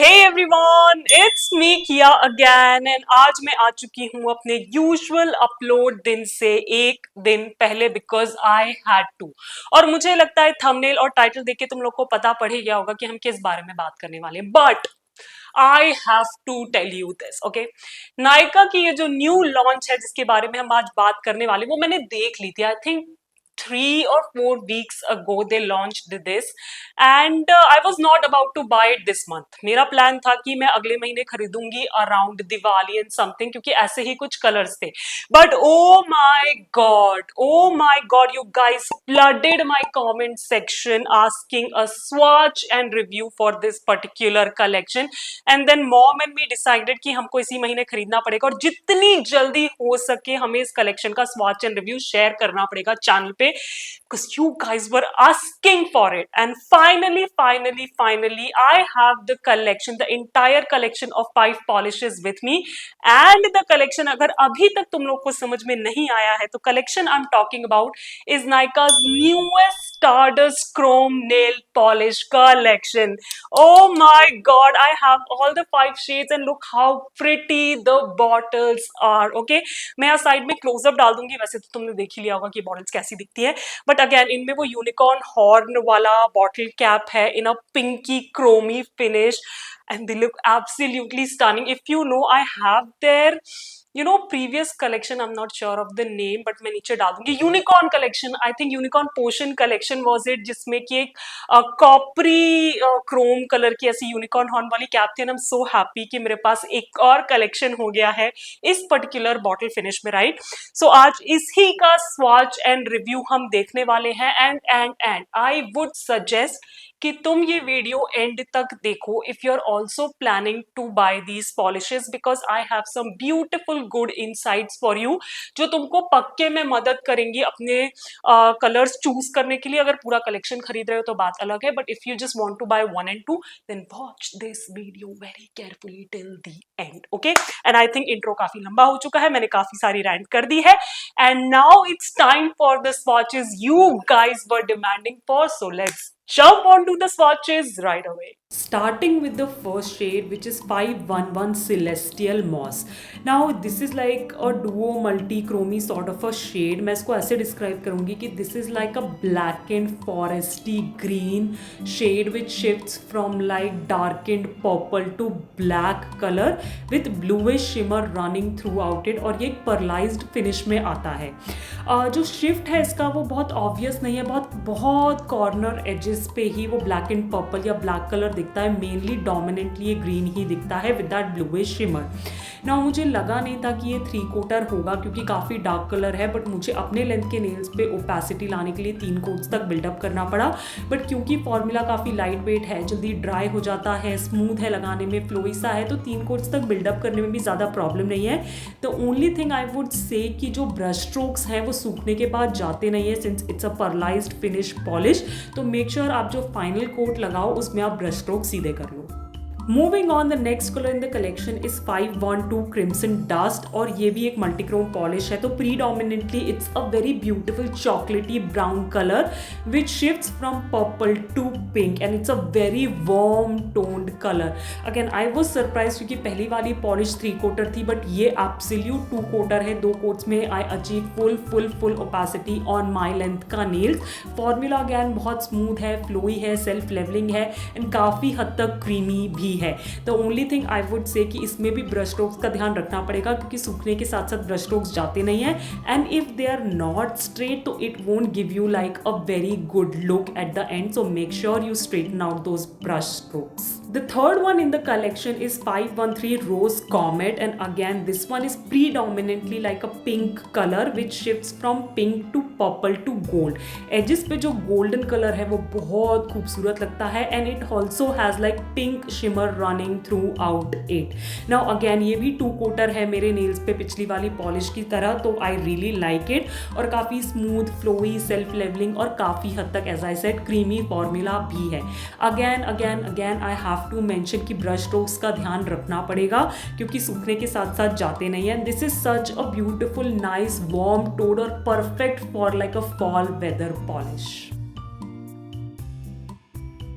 Hey everyone, it's me किया again and आज मैं आ चुकी हूँ अपने यूजुअल अपलोड दिन से एक दिन पहले बिकॉज आई हैड टू। और मुझे लगता है थंबनेल और टाइटल देख के तुम लोग को पता पड़ ही गया होगा कि हम किस बारे में बात करने वाले हैं, but I have to tell you this, okay. Nykaa की ये जो न्यू लॉन्च है जिसके बारे में हम आज बात करने वाले, वो मैंने देख ली थी। I think 3 or 4 weeks ago they launched this and I was not about to buy it this month. मेरा प्लान था कि मैं अगले महीने खरीदूंगी अराउंड दिवाली एंड समथिंग, क्योंकि ऐसे ही कुछ कलर्स थे। But oh my God, you guys flooded my comment section asking a swatch and review for this particular collection and then mom and me decided कि हमको इसी महीने खरीदना पड़ेगा और जितनी जल्दी हो सके हमें इस कलेक्शन का स्वॉच एंड रिव्यू शेयर करना पड़ेगा चैनल पे, because you guys were asking for it. And finally I have the collection, the entire collection of 5 polishes with me. And the collection, अगर अभी तक तुम लोग को समझ में नहीं आया है तो collection I'm talking about is Nyka's newest Stardust Chrome Nail Polish collection. Oh my god, I have all the 5 shades and look how pretty the bottles are. Okay, मैं यहाँ साइड में क्लोजअप डाल दूंगी, वैसे तो तुमने देख ही लिया होगा कि बॉटल्स कैसी दिखती है, बट अगेन इनमें वो यूनिकॉर्न हॉर्न वाला बॉटल कैप है in a pinky chromy finish and they look absolutely stunning. If you know, I have their previous collection, I'm not sure of the name but मैं नीचे डाल दूंगी। Unicorn collection, I think unicorn potion collection was it, जिसमें कि एक coppery chrome colour की ऐसी unicorn horn वाली कैप थी। And I am so happy कि मेरे पास एक और कलेक्शन हो गया है इस पर्टिकुलर बॉटल फिनिश में, राइट। सो आज इसी का स्वॉच एंड रिव्यू हम देखने वाले हैं एंड आई वुड सजेस्ट कि तुम ये वीडियो एंड तक देखो if you are also planning to buy these polishes, because I have some beautiful good insights for you जो तुमको पक्के में मदद करेंगी अपने कलर्स चूज करने के लिए। अगर पूरा कलेक्शन खरीद रहे हो तो बात अलग है, but if you just want to buy 1 and 2 then watch this video very carefully till the end, okay. And I think intro काफी लंबा हो चुका है, मैंने काफी सारी रैंट कर दी है and now it's time for the swatches you guys were demanding for, so let's jump onto the swatches right away. Starting with the first shade, which is 511 Celestial Moss. Now this is like a duo multi-chromy sort of a shade. मैं इसको ऐसे describe करूँगी कि this is like a blackened foresty green shade which shifts from like darkened purple to black color with bluish shimmer running throughout it, और ये एक pearlized finish में आता है। जो shift है इसका वो बहुत obvious नहीं है, बहुत corner edges पे ही वो black and purple या black color दिखता है, मेनली डोमिनेंटली ये ग्रीन ही दिखता है विद दैट ब्लूइश शिमर। ना मुझे लगा नहीं था कि ये 3/4 होगा क्योंकि काफ़ी डार्क कलर है, बट मुझे अपने लेंथ के नेल्स पे ओपेसिटी लाने के लिए 3 कोट्स तक बिल्डअप करना पड़ा। बट क्योंकि फॉर्मूला काफ़ी लाइट वेट है, जल्दी ड्राई हो जाता है, स्मूथ है लगाने में, फ्लोई सा है, तो 3 कोट्स तक बिल्डअप करने में भी ज़्यादा प्रॉब्लम नहीं है। The only thing I would say कि जो ब्रश स्ट्रोक्स हैं वो सूखने के बाद जाते नहीं है since it's a pearlised finish polish, तो मेक श्योर आप जो फाइनल कोट लगाओ उसमें आप ब्रश स्ट्रोक सीधे कर लो। Moving on, the next colour in the collection is 512 crimson dust, और ये भी एक मल्टीक्रोम पॉलिश है। तो predominantly it's a very beautiful chocolatey brown colour which shifts from purple to pink and it's a very warm toned colour. Again I was surprise क्योंकि पहली वाली polish 3/4 थी, बट ये एब्सोल्यूट 2/4 है। 2 कोट्स में I achieve full opacity on my length का nails. Formula again बहुत smooth है, फ्लोई है, सेल्फ लेवलिंग है एंड काफ़ी हद तक क्रीमी भी है। The only thing I would say कि इसमें भी ब्रश स्ट्रोक्स का ध्यान रखना पड़ेगा क्योंकि सूखने के साथ साथ ब्रश स्ट्रोक्स जाते नहीं है, and if they are not straight तो it won't give you like a very good look at the end, so make sure you straighten out those brush strokes. The third one in the collection is 513 Rose Comet, and again this one is predominantly like a pink color which shifts from pink to purple to gold. Edges पे जो golden color है वो बहुत खूबसूरत लगता है and it also has like pink shimmer running throughout it. Now again ये भी 2/4 है मेरे nails पे पिछली वाली polish की तरह, तो I really like it और काफ़ी smooth, flowy, self leveling और काफ़ी हद तक as I said creamy formula भी है। Again I have to mention कि ब्रश स्ट्रोक्स का ध्यान रखना पड़ेगा क्योंकि सूखने के साथ साथ जाते नहीं हैं। This is such a beautiful nice warm tone और perfect for like a fall weather polish.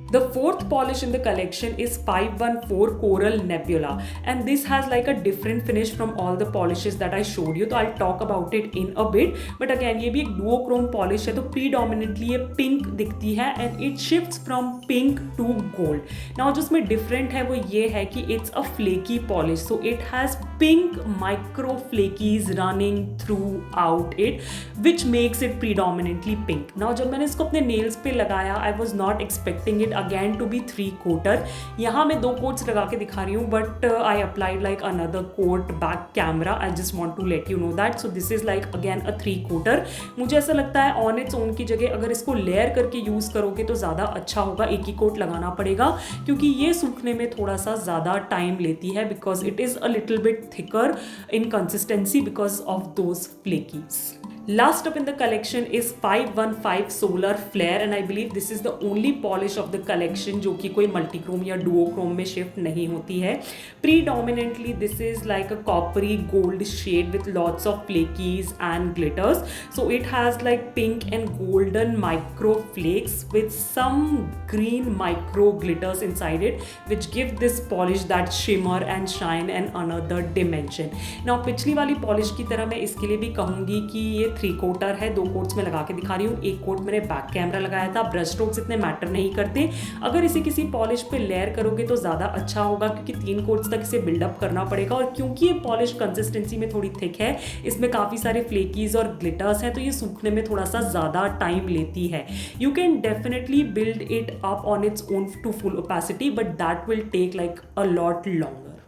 The fourth polish in the collection is 514 Coral Nebula, and this has like a different finish from all the polishes that I showed you. So I'll talk about it in a bit. But again, ये भी एक duochrome polish है, तो predominantly ये pink दिखती है and it shifts from pink to gold. Now जो इसमें different है वो ये है कि it's a flaky polish, so it has pink micro flakies running throughout it, which makes it predominantly pink. Now जब मैंने इसको अपने nails पे लगाया, I was not expecting it again to be 3-coater. यहाँ मैं 2 coats लगा के दिखा रही हूँ, but I applied like another coat back camera. I just want to let you know that. So this is like again a 3-coater. मुझे ऐसा लगता है on its own की जगह अगर इसको लेयर करके यूज़ करोगे तो ज़्यादा अच्छा होगा, एक ही कोट लगाना पड़ेगा क्योंकि ये सूखने में थोड़ा सा ज़्यादा टाइम लेती है because it is a little bit thicker in consistency because of those flakies. Last up in the collection is 515 Solar Flare, and I believe this is the only polish of the collection जो कि कोई multichrome या duochrome में shift नहीं होती है. Predominantly this is like a coppery gold shade with lots of flakies and glitters. So it has like pink and golden micro flakes with some green micro glitters inside it, which give this polish that shimmer and shine and another dimension. Now पिछली वाली polish की तरह मैं इसके लिए भी कहूँगी कि ये 3-coater है. 2 कोट्स में लगा के दिखा रही हूँ. 1 कोट मैंने बैक कैमरा लगाया था. ब्रश स्ट्रोक्स इतने मैटर नहीं करते. अगर इसे किसी पॉलिश पे लेयर करोगे तो ज़्यादा अच्छा होगा क्योंकि 3 कोट्स तक इसे बिल्डअप करना पड़ेगा और क्योंकि ये पॉलिश कंसिस्टेंसी में थोड़ी थिक है, इसमें काफ़ी सारे फ्लेकीज और ग्लिटर्स हैं, तो ये सूखने में थोड़ा सा ज़्यादा टाइम लेती है. You can definitely build it up on its own to full opacity, but that will take like a lot longer.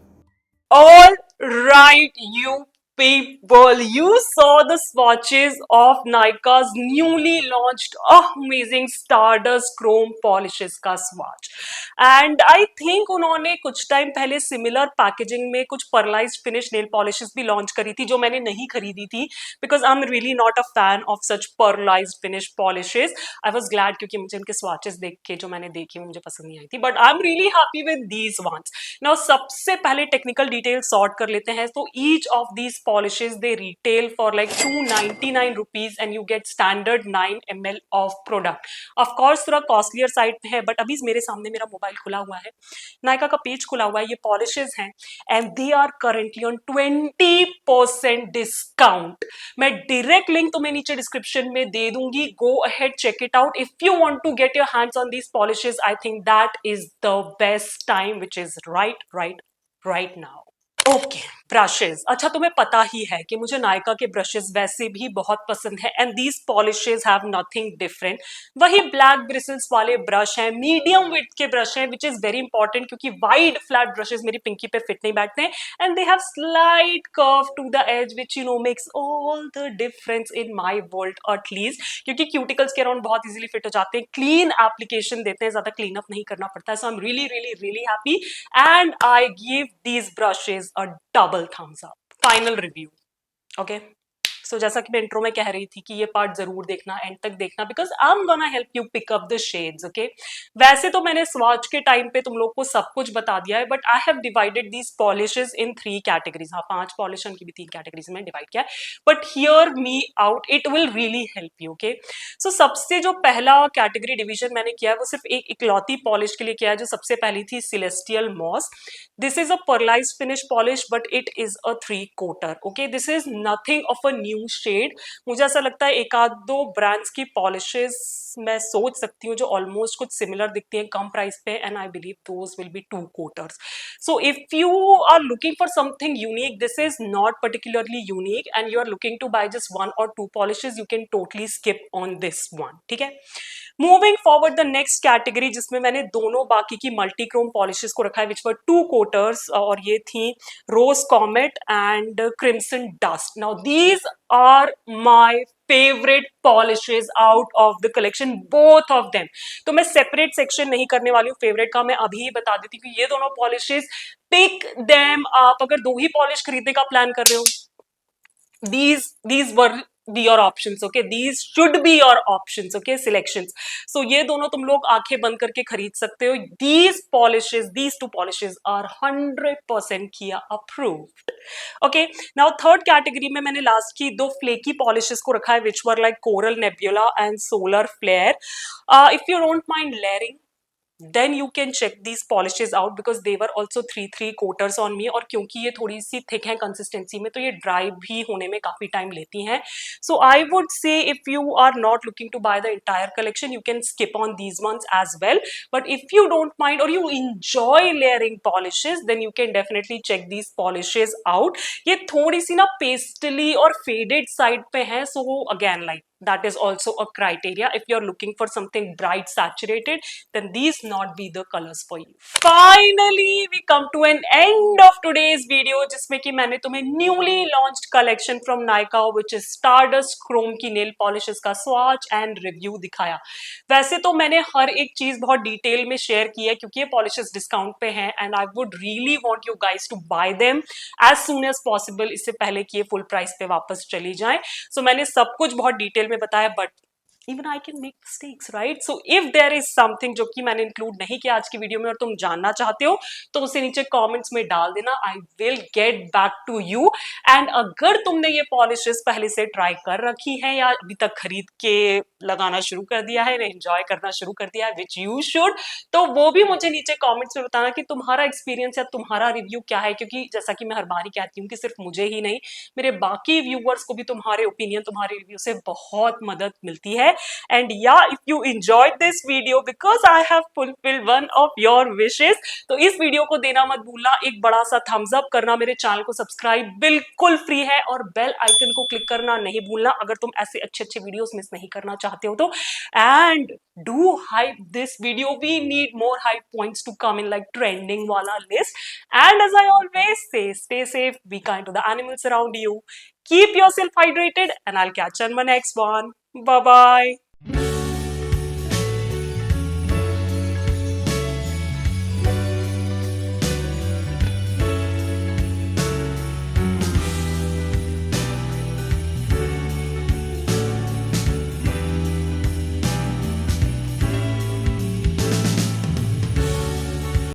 All right, you people, you saw the swatches of Nykaa's newly launched amazing Stardust Chrome Polishes का swatch. And I think उन्होंने कुछ time पहले similar packaging में कुछ pearlised finish nail polishes भी launch करी थी जो मैंने नहीं खरीदी थी because I am really not a fan of such pearlised finish polishes. I was glad क्योंकि मुझे उनके स्वॉचेस देख के जो मैंने देखी मुझे पसंद नहीं आई थी, but I am really happy with these once. Now सबसे पहले टेक्निकल डिटेल सॉर्ट कर लेते हैं. तो each of these polishes they retail for like 299 rupees and you get standard 9 ml of product. Of course थोड़ा कॉस्टलियर साइड पे है, but अभी मेरे सामने मेरा मोबाइल खुला हुआ है, नायका का पेज खुला हुआ है, ये पॉलिशेस हैं and they are currently on 20% discount. मैं डायरेक्ट लिंक तुम्हें नीचे डिस्क्रिप्शन में दे दूंगी. Go ahead, check it out. If you want to get your hands on these polishes, I think that is the best time which is right now. Okay, brushes. अच्छा, तुम्हें पता ही है कि मुझे नायका के ब्रशेस वैसे भी बहुत पसंद है and these polishes have nothing different. वही ब्लैक ब्रिसल्स वाले ब्रश हैं, मीडियम विड्थ के ब्रश हैं, विच इज वेरी इंपॉर्टेंट क्योंकि वाइड फ्लैट ब्रशेस मेरी पिंकी पे फिट नहीं बैठते हैं and they have slight curve to the edge which you know makes all the difference in my world at least, क्योंकि cuticles के अराउंड बहुत इजीली फिट हो जाते हैं, क्लीन एप्लीकेशन देते हैं, ज्यादा क्लीन अप नहीं करना पड़ता है. So I am really happy and I give these brushes a double thumbs up. Final review. Okay. So जैसा कि मैं इंट्रो में कह रही थी कि ये पार्ट जरूर देखना, एंड तक देखना, because I am gonna help you pick up the shades. Okay, वैसे तो मैंने स्वॉच के टाइम पे तुम लोग को सब कुछ बता दिया है, but I have divided these polishes in 3 categories. हाँ, 5 पॉलिश की भी 3 कैटेगरीज में डिवाइड किया है, but hear me out, it will really help you. Okay, so सबसे जो पहला कैटेगरी डिवीजन मैंने किया है वो सिर्फ एक इकलौती पॉलिश के लिए किया है जो सबसे पहली थी, celestial moss. This is a pearlised finish polish but it is a 3-coater. Okay, this is nothing of a new shade. मुझे ऐसा लगता है एक आध दो ब्रांड्स की पॉलिशेस मैं सोच सकती हूँ जो ऑलमोस्ट कुछ सिमिलर दिखती हैं कम प्राइस पे, and I believe those will be 2-coaters. So if you are looking for something unique, this is not particularly unique and you are looking to buy just 1 or 2 polishes, you can totally skip on this one. ठीक है, moving forward the next category जिसमें मैंने दोनों बाकी की मल्टीक्रोम polishes को रखा है विच वर 2-coaters, और ये थी rose comet and crimson dust. Now these are my favourite polishes out of the collection, both of them. तो मैं सेपरेट सेक्शन नहीं करने वाली हूँ फेवरेट का, मैं अभी ही बता देती हूँ कि ये दोनों पॉलिशेस, पिक देम आप. अगर 2 ही पॉलिश खरीदने का प्लान कर रहे हो, these were your options. Okay, these should be your options. Okay, selections. So ये दोनों तुम लोग आंखें बंद करके खरीद सकते हो. These 2 polishes are 100% Kia approved. Okay, now third category में मैंने लास्ट की 2 flaky polishes को रखा है which were like Coral Nebula and Solar Flare. If you don't mind layering, then you can check these polishes out because they were also 3 quarters on me, और क्योंकि ये थोड़ी सी थिक है consistency में तो ये ड्राई भी होने में काफी टाइम लेती हैं. So I would say if you are not looking to buy the entire collection, you can skip on these ones as well. But if you don't mind or you enjoy layering polishes, then you can definitely check these polishes out. ये थोड़ी सी ना पेस्टली और faded side पे है, so again like that is also a criteria. If you're looking for something bright saturated, then these not be the colors for you. Finally we come to an end of today's video जिसमें कि मैंने तुम्हें newly launched collection from Nykaa which is Stardust Chrome की nail polishes का swatch and review दिखाया. वैसे तो मैंने हर एक चीज बहुत डिटेल में शेयर की है क्योंकि ये पॉलिशेस डिस्काउंट पे हैं and I would really want you guys to buy them as soon as possible, इससे पहले कि ये फुल प्राइस पे वापस चली जाए. सो मैंने सब कुछ बहुत डिटेल में बताया, but even I can make mistakes, right? So if there is something जो कि मैंने इंक्लूड नहीं किया आज की वीडियो में और तुम जानना चाहते हो तो उसे नीचे कमेंट्स में डाल देना. I will get back to you. And अगर तुमने ये पॉलिशेस पहले से ट्राई कर रखी हैं या अभी तक खरीद के लगाना शुरू कर दिया है, एंजॉय करना शुरू कर दिया है, विच यू शुड, तो वो भी मुझे नीचे कमेंट्स में बताना कि तुम्हारा एक्सपीरियंस या तुम्हारा रिव्यू क्या है. क्योंकि जैसा कि मैं हर बार ही कहती हूँ कि सिर्फ मुझे ही नहीं, मेरे बाकी व्यूअर्स को भी तुम्हारे ओपिनियन, तुम्हारे रिव्यू से बहुत मदद मिलती है. And yeah, if you enjoyed this video because I have fulfilled one of your wishes, तो इस वीडियो को देना मत भूलना, एक बड़ा सा थम्स अप करना, मेरे चैनल को सब्सक्राइब बिल्कुल फ्री है और बेल आइकन को क्लिक करना नहीं भूलना अगर तुम ऐसे अच्छे अच्छे वीडियोस मिस नहीं करना चाहते हो तो. And do hype this video, we need more hype points to come in like trending wala list. And as I always say, stay safe, be kind to the animals around you, keep yourself hydrated, and I'll catch you on my next one. Bye bye.